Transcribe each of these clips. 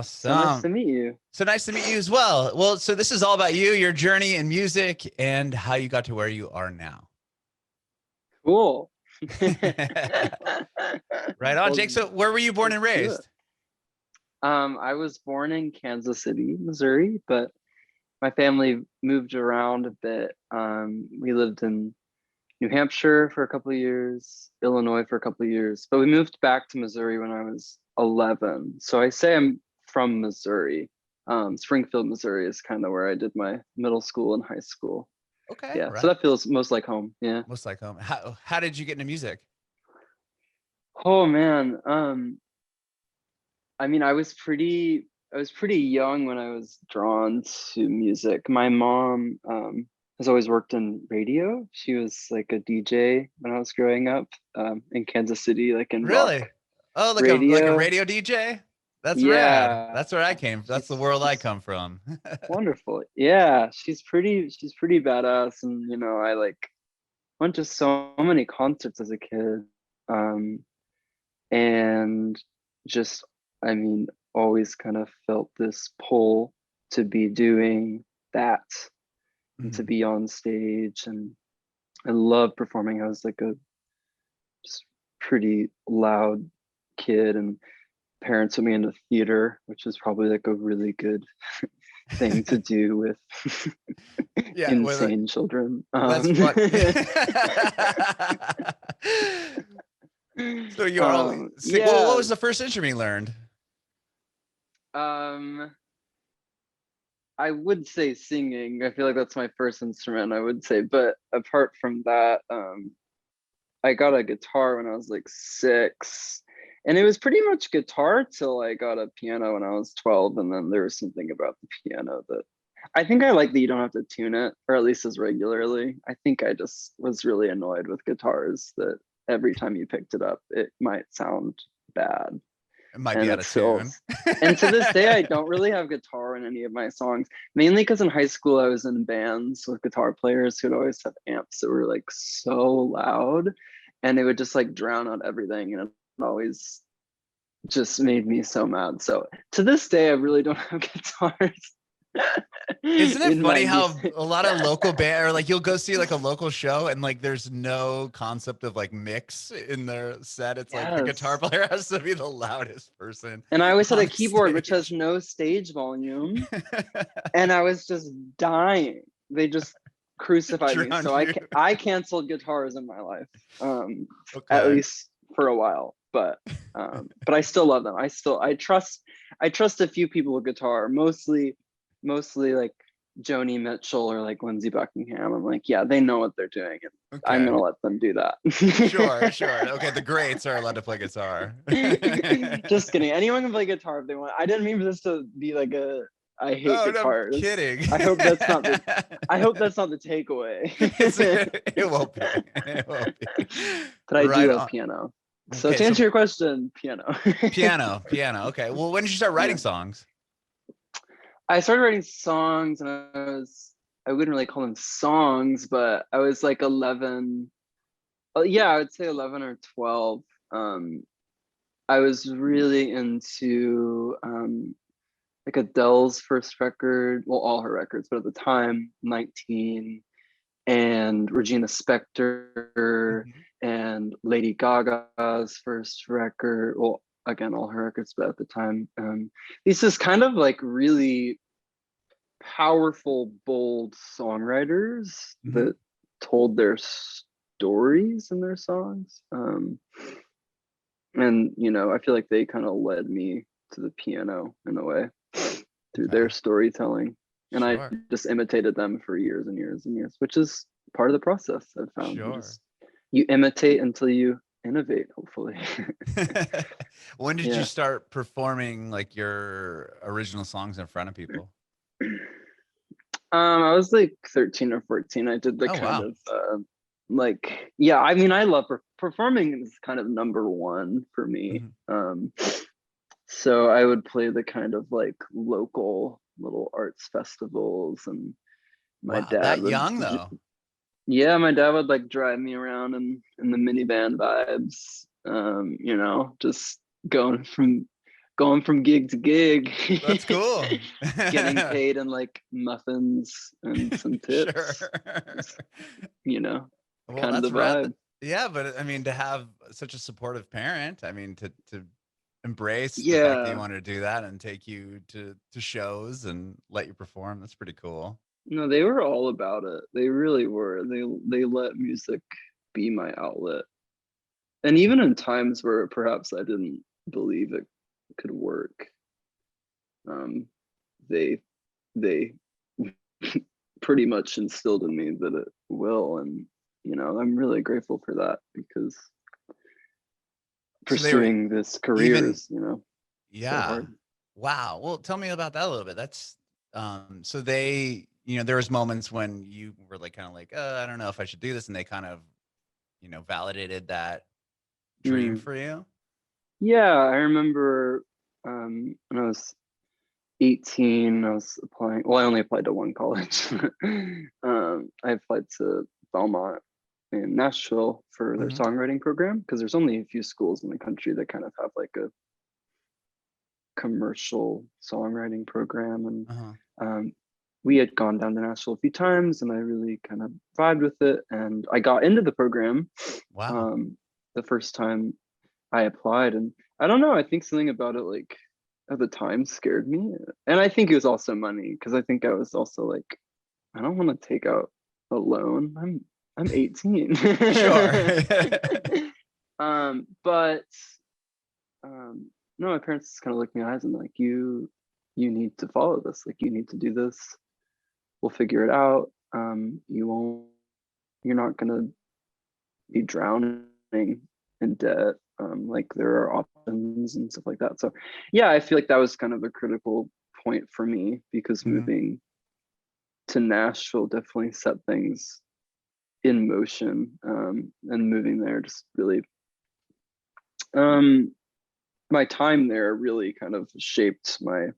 So nice to meet you. So nice to meet you as well. Well, so this is all about you, your journey in music, and how you got to where you are now. Cool. Right on, Jake. So where were you born and raised? I was born in Kansas City, Missouri, but my family moved around a bit. We lived in New Hampshire for a couple of years, Illinois for a couple of years, but we moved back to Missouri when I was 11. So I say I'm from Missouri. Springfield, Missouri is kind of where I did my middle school and high school. Okay. Yeah. Right. So that feels most like home. Yeah. Most like home. How did you get into music? Oh man. I mean, I was pretty young when I was drawn to music. My mom has always worked in radio. She was like a DJ when I was growing up in Kansas City, like in Really? rock Oh, like radio. a radio DJ? That's Yeah. rad. That's where I came. That's the world I come from. Wonderful. Yeah, she's pretty badass, and you know, I like went to so many concerts as a kid. And just, I mean, always kind of felt this pull to be doing that and to be on stage. And I love performing. I was like a just pretty loud kid, and parents put me into theater, which is probably like a really good thing to do with insane children. That's fun. So you are always well, what was the first instrument you learned? I would say singing. I feel like that's my first instrument, I would say. But apart from that, I got a guitar when I was like 6. And it was pretty much guitar till I got a piano when I was 12. And then there was something about the piano that I think I like that you don't have to tune it, or at least as regularly. I think I just was really annoyed with guitars that every time you picked it up, it might sound bad. It might be out of tune. And to this day, I don't really have guitar in any of my songs, mainly because in high school, I was in bands with guitar players who'd always have amps that were like so loud, and they would just like drown out everything. And it always just made me so mad. So to this day, I really don't have guitars. Isn't it funny how a lot of local band, or like you'll go see like a local show and like there's no concept of like mix in their set. It's like the guitar player has to be the loudest person. And I always had a keyboard which has no stage volume. And I was just dying. They just crucified me. So I canceled guitars in my life. At least for a while. But I still love them. I trust a few people with guitar, mostly like Joni Mitchell or like Lindsey Buckingham. I'm like, yeah, they know what they're doing, and I'm gonna let them do that. Sure. Okay, the greats are allowed to play guitar. Just kidding. Anyone can play guitar if they want. I didn't mean for this to be like a I hate guitars. No, kidding. I hope that's not the takeaway. It won't be. But I do love piano. So to answer your question, piano. Piano. Okay. Well, when did you start writing songs? I started writing songs, and I wouldn't really call them songs, but I was like 11. Yeah, I would say 11 or 12. I was really into like Adele's first record, well, all her records, but at the time, 19, and Regina Spektor, and Lady Gaga's first record. Well, again, all her records, but at the time, these is kind of like really powerful, bold songwriters that told their stories in their songs. And you know, I feel like they kind of led me to the piano in a way through their storytelling, and I just imitated them for years and years and years, which is part of the process. I've found you imitate until you innovate, hopefully. When did you start performing like your original songs in front of people? I was like 13 or 14. I did the of like, yeah, I mean, I love performing is kind of number one for me. So I would play the kind of like local little arts festivals, and my dad that young though. Yeah, my dad would like drive me around in the minivan vibes, you know, just going from going from gig to gig. That's cool. Getting paid in like muffins and some tips. Sure. You know, Well, kind of the that's rad. vibe. Yeah, but I mean, to have such a supportive parent, I mean, to embrace the fact that you Yeah. want to do that and take you to shows and let you perform, that's pretty cool. No, they were all about it. They really were. They let music be my outlet. And even in times where perhaps I didn't believe it could work, they they pretty much instilled in me that it will. And you know, I'm really grateful for that, because So they were pursuing this career even, is, you know, so yeah. hard. Wow. Well, tell me about that a little bit. That's so they, you know, there was moments when you were like kind of like, I don't know if I should do this, and they kind of, you know, validated that dream for you. Yeah, I remember when I was 18, I was applying. Well, I only applied to one college. I applied to Belmont in Nashville for their songwriting program, because there's only a few schools in the country that kind of have like a commercial songwriting program. And we had gone down to Nashville a few times, and I really kind of vibed with it. And I got into the program Wow. the first time I applied. And I don't know, I think something about it, like, at the time scared me. And I think it was also money, because I think I was also like, I don't want to take out a loan. I'm 18. Sure. But no, my parents kind of looked me in the eyes and like, you need to follow this. Like, you need to do this. We'll figure it out. You're not gonna be drowning in debt. Like, there are options and stuff like that. So yeah, I feel like that was kind of a critical point for me, because moving to Nashville definitely set things in motion. And moving there just really, my time there really kind of shaped my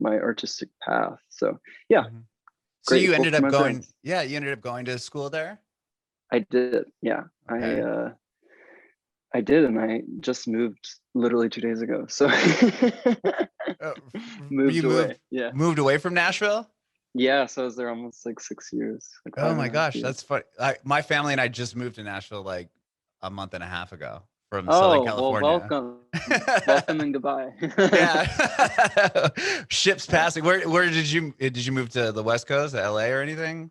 artistic path. So yeah, So you grateful ended for up my going, parents. yeah, you ended up going to school there? I did, yeah. Okay. I did, and I just moved literally 2 days ago. So moved away. Yeah. Moved away from Nashville? Yeah, so I was there almost like 6 years, like Oh five my and a half gosh, years. that's funny. My family and I just moved to Nashville like a month and a half ago from Southern Oh, well, California. welcome. Welcome and goodbye. Yeah. Ships passing. Where did you move to? The West Coast, LA or anything?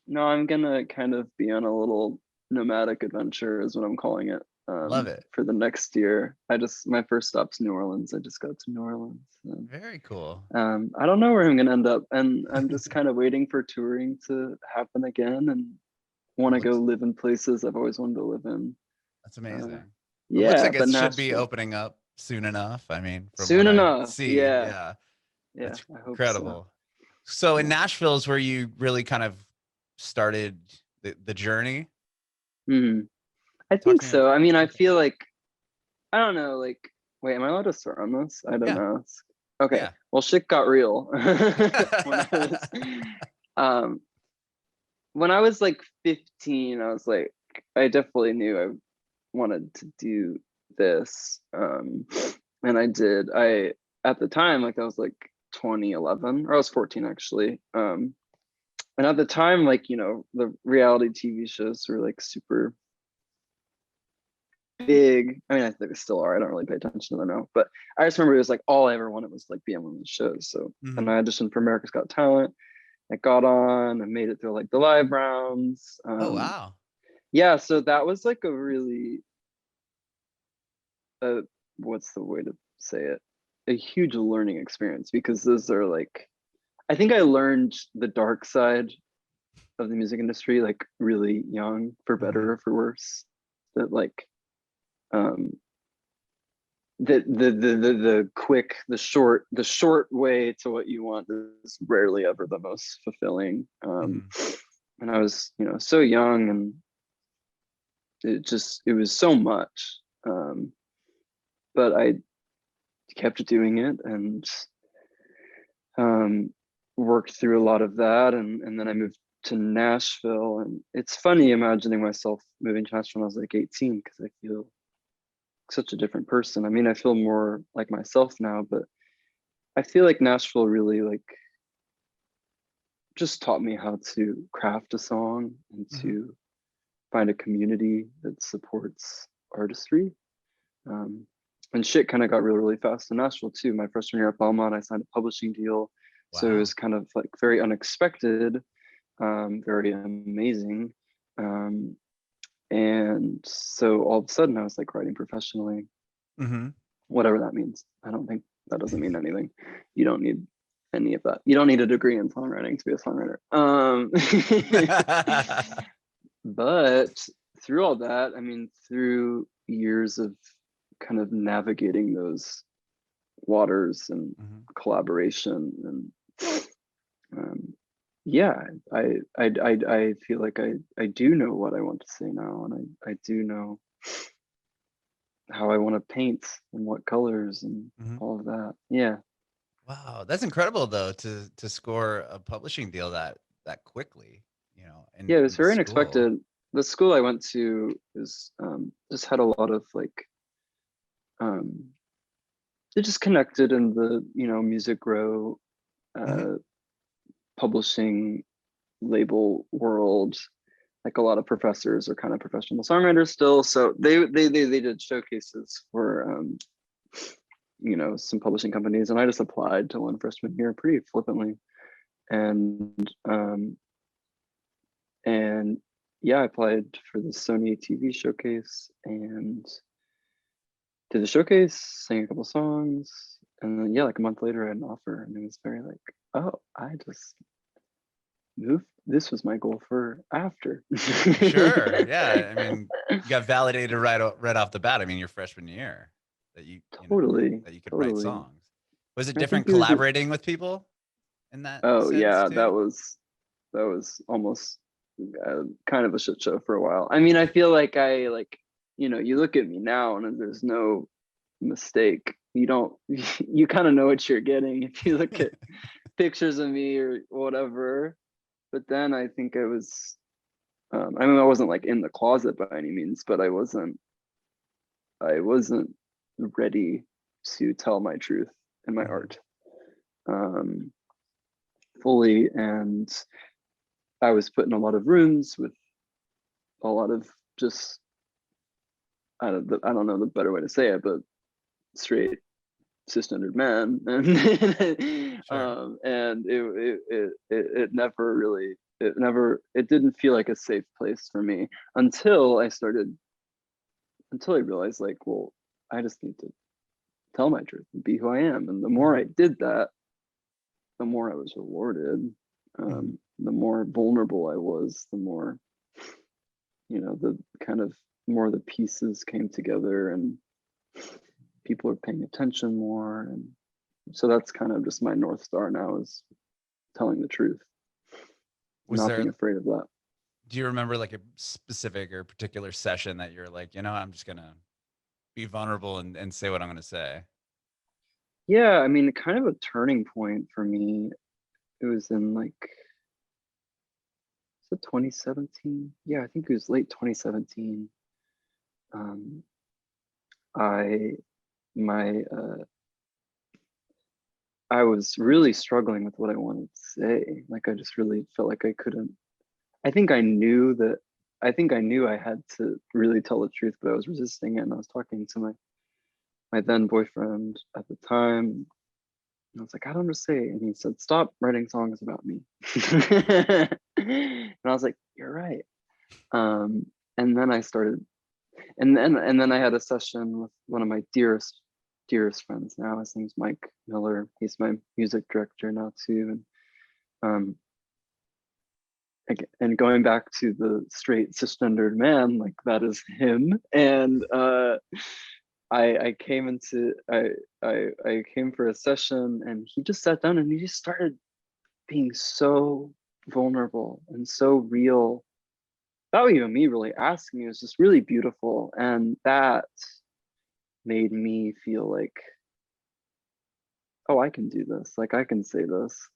No, I'm gonna kind of be on a little nomadic adventure, is what I'm calling it. Love it. For the next year. My first stop's New Orleans. I just got to New Orleans. Very cool. I don't know where I'm gonna end up, and I'm just kind of waiting for touring to happen again, and want to go live in places I've always wanted to live in. That's amazing. It looks Yeah, like but it should be Nashville. opening up soon enough. I mean, from what Soon I enough. see, Yeah. yeah, Yeah, that's I hope so. incredible. So in Yeah. Nashville is where you really kind of started the journey. I Talk think to me. so. I mean, I feel like, I don't know, like, wait, am I allowed to swear on this? I don't Yeah, know. Okay. yeah. Well, shit got real um, when I was like 15. I was like, I definitely knew I wanted to do this. And I did. At the time, like, that was like 2011, or I was 14 actually. And at the time, like, you know, the reality TV shows were like super big. I mean, I think they still are. I don't really pay attention to them now, but I just remember it was like all I ever wanted was like be on one of the shows. So, and I auditioned for America's Got Talent. I got on. I made it through like the live rounds. Oh wow. Yeah, so that was like a really, what's the way to say it? A huge learning experience, because those are like, I think I learned the dark side of the music industry like really young, for better or for worse. That like, the short way to what you want is rarely ever the most fulfilling. And I was, you know, so young, and it was so much. But I kept doing it, and worked through a lot of that, and then I moved to Nashville. And it's funny imagining myself moving to Nashville when I was like 18, because I feel such a different person. I mean, I feel more like myself now, but I feel like Nashville really like just taught me how to craft a song and to find a community that supports artistry. And shit kind of got really, really fast in Nashville too. My freshman year at Belmont, I signed a publishing deal. Wow. So it was kind of like very unexpected, very amazing. And so all of a sudden I was like writing professionally, whatever that means. I don't think that doesn't mean anything. You don't need any of that. You don't need a degree in songwriting to be a songwriter. But through all that, I mean, through years of kind of navigating those waters and collaboration and yeah, I feel like I do know what I want to say now, and I do know how I want to paint and what colors and all of that. Yeah. Wow, that's incredible though to score a publishing deal that quickly, you know. And yeah, it was very unexpected. The school I went to is just had a lot of like it just connected in the, you know, music grow publishing label world. Like a lot of professors are kind of professional songwriters still, so they did showcases for you know, some publishing companies, and I just applied to one freshman year pretty flippantly, and yeah, I applied for the Sony TV showcase and did the showcase, sang a couple songs, and then yeah, like a month later I had an offer, and it was very like, oh, I just moved. This was my goal for after. Sure, yeah. I mean, you got validated right off the bat. I mean, your freshman year that you totally know, that you could write songs. Was it I different collaborating with people in that? Oh yeah, too? that was almost kind of a shit show for a while. I mean, I feel like you know, you look at me now and there's no mistake. You kind of know what you're getting if you look at pictures of me or whatever. But then I think I was, I mean, I wasn't like in the closet by any means, but I wasn't ready to tell my truth in my art fully. And I was put in a lot of rooms with a lot of just, I don't know the better way to say it, but straight cisgendered men, and sure. And it never really, it didn't feel like a safe place for me until I realized like, well, I just need to tell my truth and be who I am, and the more I did that, the more I was rewarded. The more vulnerable I was, the more, you know, the kind of more the pieces came together and people are paying attention more. And so that's kind of just my North Star now, is telling the truth. Not being afraid of that. Do you remember like a specific or particular session that you're like, you know, I'm just gonna be vulnerable and say what I'm gonna say? Yeah, I mean, kind of a turning point for me. It was in like, is it 2017? Yeah, I think it was late 2017. I was really struggling with what I wanted to say. Like, I just really felt like I couldn't. I think I knew I had to really tell the truth, but I was resisting it. And I was talking to my then boyfriend at the time. And I was like, I don't know what to say. And he said, stop writing songs about me. And I was like, you're right. And then I started, and then I had a session with one of my dearest friends now. His name's Mike Miller. He's my music director now too. And going back to the straight cisgendered man, like that is him. And I came for a session, and he just sat down and he just started being so vulnerable and so real. Without even me really asking, it was just really beautiful. And that made me feel like, oh, I can do this. Like, I can say this.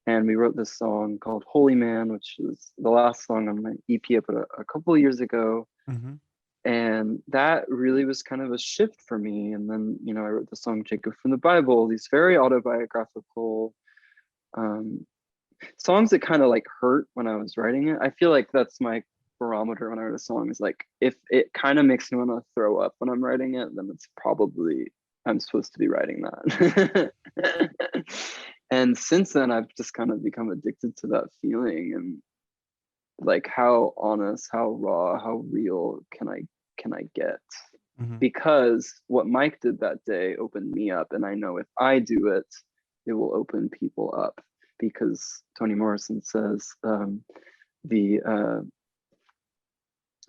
And we wrote this song called Holy Man, which is the last song on my EP I put a couple of years ago. And that really was kind of a shift for me. And then, you know, I wrote the song Jacob from the Bible, these very autobiographical songs that kind of like hurt when I was writing it. I feel like that's my barometer when I write a song, is like, if it kind of makes me want to throw up when I'm writing it, then it's probably I'm supposed to be writing that. And since then, I've just kind of become addicted to that feeling, and like, how honest, how raw, how real can I get? Mm-hmm. Because what Mike did that day opened me up, and I know if I do it, it will open people up. Because Toni Morrison says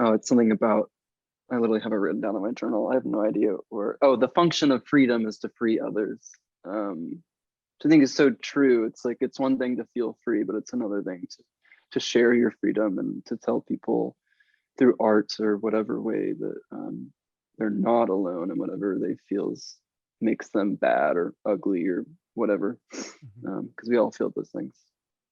it's something about, I literally have it written down in my journal. I have no idea where. Oh, the function of freedom is to free others. Which I think is so true. It's like, it's one thing to feel free, but it's another thing to share your freedom and to tell people through art or whatever way that they're not alone, and whatever they feels makes them bad or ugly or whatever, because we all feel those things.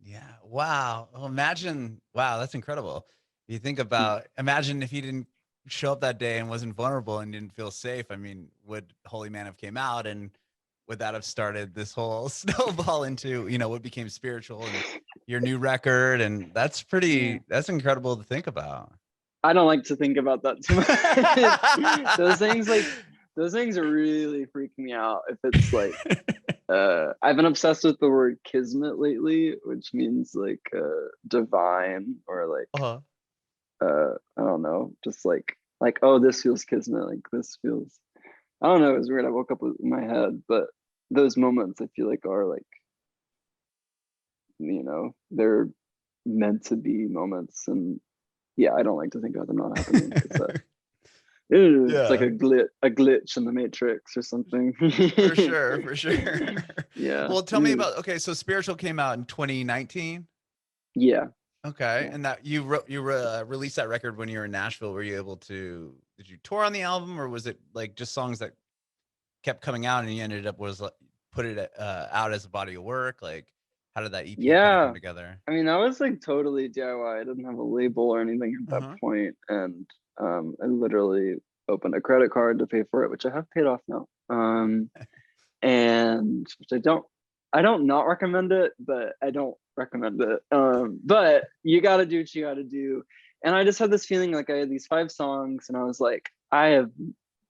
Yeah. Wow. Well, imagine. Wow, that's incredible. You think about, imagine if he didn't show up that day and wasn't vulnerable and didn't feel safe. I mean, would Holy Man have came out, and would that have started this whole snowball into, you know, what became spiritual and your new record? And that's pretty, that's incredible to think about. I don't like to think about that too much. those things are really freaking me out. If it's like, I've been obsessed with the word kismet lately, which means like divine, or like I don't know, just like, oh, this feels kismet, like this feels, I don't know, it was weird. I woke up with in my head, but those moments I feel like are like, you know, they're meant to be moments. And yeah, I don't like to think about them not happening. It's like a glitch in the matrix or something. For sure, for sure. Yeah. Well, tell me about, okay, so Spiritual came out in 2019. Yeah. Okay. Yeah. And that you released that record when you were in Nashville. Were you able to, did you tour on the album, or was it like just songs that kept coming out and you ended up put it out as a body of work? Like, how did that EP kind of come together? I mean, I was like totally DIY. I didn't have a label or anything at that point. And I literally opened a credit card to pay for it, which I have paid off now. And which I don't not recommend it, but I don't recommend it. But you got to do what you got to do. And I just had this feeling like I had these 5 songs, and I was like, I have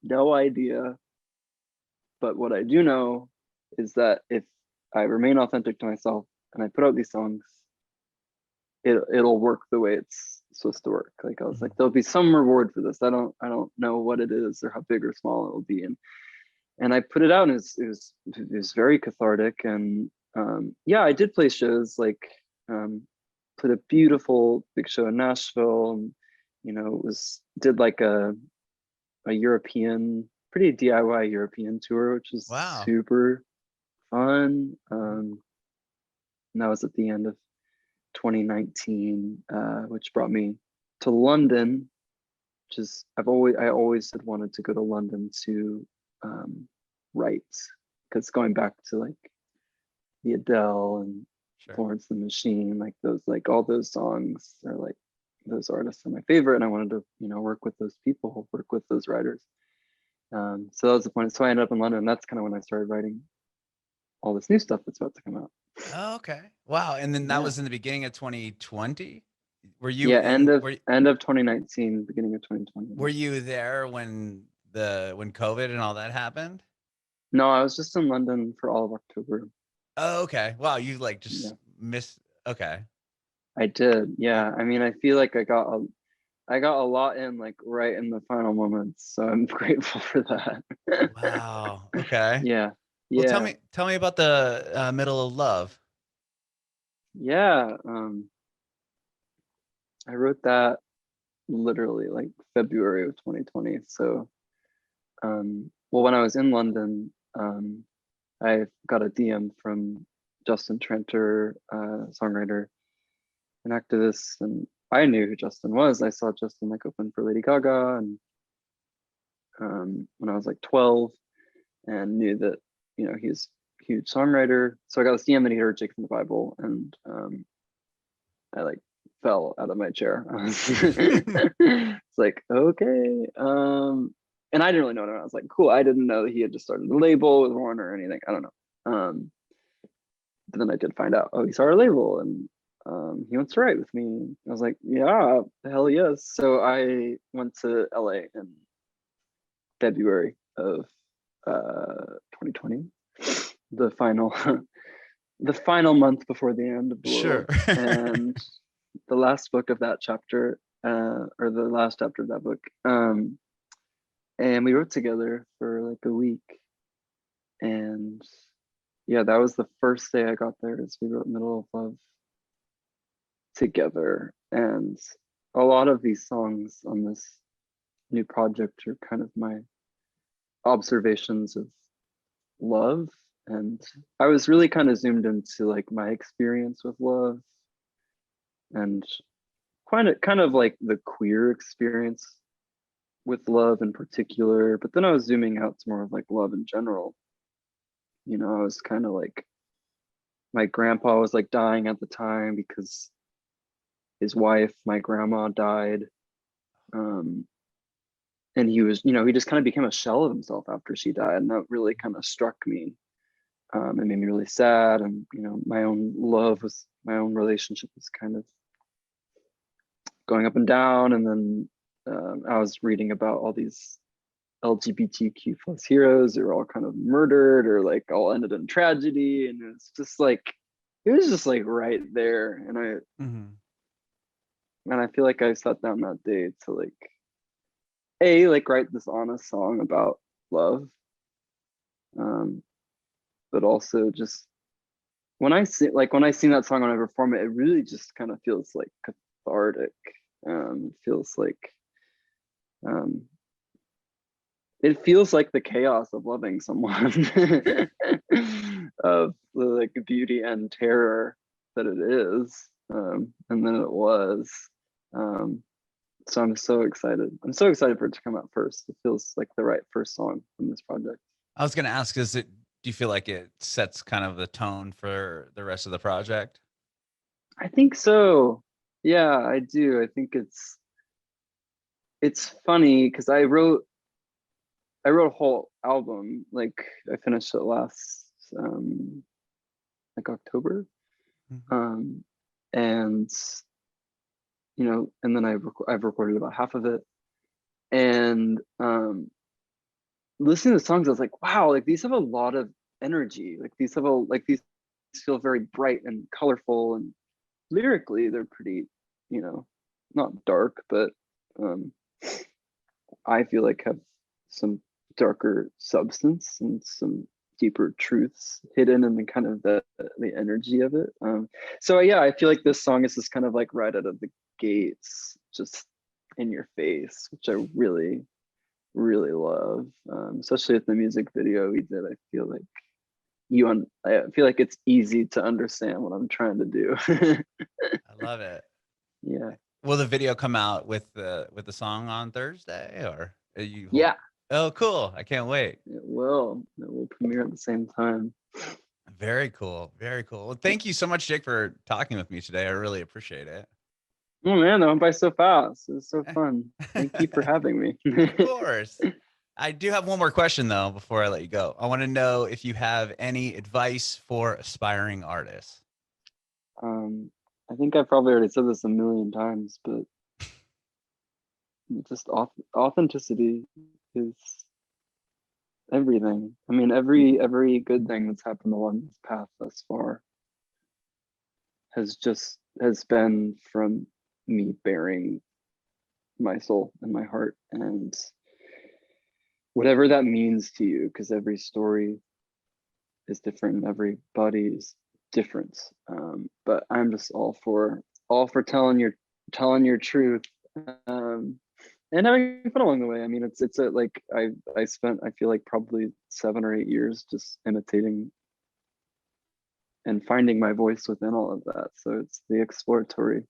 no idea. But what I do know is that if I remain authentic to myself and I put out these songs, it'll work the way it's supposed to work. Like, I was like, there'll be some reward for this. I don't know what it is or how big or small it will be. And I put it out, and it was very cathartic. And yeah, I did play shows, like put a beautiful big show in Nashville, and you know, did like a European, pretty DIY European tour, which was super fun. And that was at the end of 2019, which brought me to London, which is, I always had wanted to go to London to write, because going back to like the Adele and Florence and the Machine, like those, like all those songs are like, those artists are my favorite, and I wanted to, you know, work with those people, work with those writers. So that was the point. So I ended up in London, and that's kind of when I started writing all this new stuff that's about to come out. Oh, okay. Wow. And then that was in the beginning of 2020. Were you? Yeah, end of 2019, beginning of 2020. Were you there when COVID and all that happened? No, I was just in London for all of October. Oh, okay. Wow, you like just missed. Okay. I did. Yeah. I mean, I feel like I got a lot in, like right in the final moments, so I'm grateful for that. Wow. Okay. Yeah. Well, tell me about the Middle of Love. Yeah. I wrote that literally like February of 2020. So, well, when I was in London, I got a DM from Justin Tranter, songwriter and activist, and I knew who Justin was. I saw Justin like open for Lady Gaga, and when I was like 12, and knew that, you know, he's a huge songwriter. So I got this DM, and he heard Jake from the Bible, and I like fell out of my chair. It's like, okay. And I didn't really know. I was like, cool. I didn't know that he had just started the label with Warner or anything. I don't know. But then I did find out, oh, he started a label and he wants to write with me. I was like, yeah, hell yes. So I went to LA in February of 2020, the final the final month before the end of the Sure. world, and the last book of that chapter, or the last chapter of that book. And we wrote together for like a week, and yeah, that was the first day I got there. Is we wrote Middle of Love together, and a lot of these songs on this new project are kind of my observations of love. And I was really kind of zoomed into like my experience with love, and kind of like the queer experience with love in particular. But then I was zooming out to more of like love in general. You know, I was kind of like, my grandpa was like dying at the time because his wife, my grandma, died. And he was, you know, he just kind of became a shell of himself after she died. And that really kind of struck me. It made me really sad. And, you know, my own relationship was kind of going up and down. And then I was reading about all these LGBTQ plus heroes who were all kind of murdered or like all ended in tragedy. And it was just like right there. And I feel like I sat down that day to like write this honest song about love, but also just when I sing that song, when I perform it, it really just kind of feels like cathartic. Feels like it feels like the chaos of loving someone, of the like beauty and terror that it is, and then it was. So I'm so excited. I'm so excited for it to come out first. It feels like the right first song from this project. I was going to ask, do you feel like it sets kind of the tone for the rest of the project? I think so. Yeah, I do. I think it's funny because I wrote a whole album. Like I finished it last like October. And you know, and then I've recorded about half of it. And listening to the songs, I was like, wow, like these have a lot of energy. Like these feel very bright and colorful, and lyrically they're pretty, you know, not dark, but I feel like have some darker substance and some deeper truths hidden in the kind of the energy of it. So yeah, I feel like this song is just kind of like right out of the gates, just in your face, which I really, really love. Especially with the music video we did. I feel like it's easy to understand what I'm trying to do. I love it. Yeah. Will the video come out with the song on Thursday, or are you? Yeah. Oh, cool! I can't wait. It will premiere at the same time. Very cool. Very cool. Well, thank you so much, Jake, for talking with me today. I really appreciate it. Oh man, that went by so fast. It was so fun. Thank you for having me. Of course. I do have one more question though before I let you go. I want to know if you have any advice for aspiring artists. I think I probably already said this a million times, but just authenticity is everything. I mean, every good thing that's happened along this path thus far has been from me bearing my soul and my heart, and whatever that means to you, because every story is different and everybody is different. But I'm just all for telling your truth, and having fun along the way. I mean, it's a like I spent, I feel like, probably 7 or 8 years just imitating and finding my voice within all of that. So it's the exploratory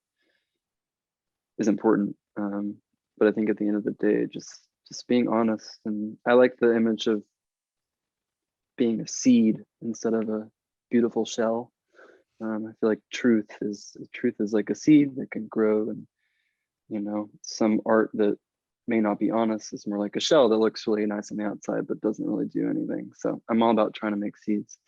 is important. But I think at the end of the day, just being honest. And I like the image of being a seed instead of a beautiful shell. I feel like truth is like a seed that can grow, and you know, some art that may not be honest, is more like a shell that looks really nice on the outside but doesn't really do anything. So I'm all about trying to make seeds.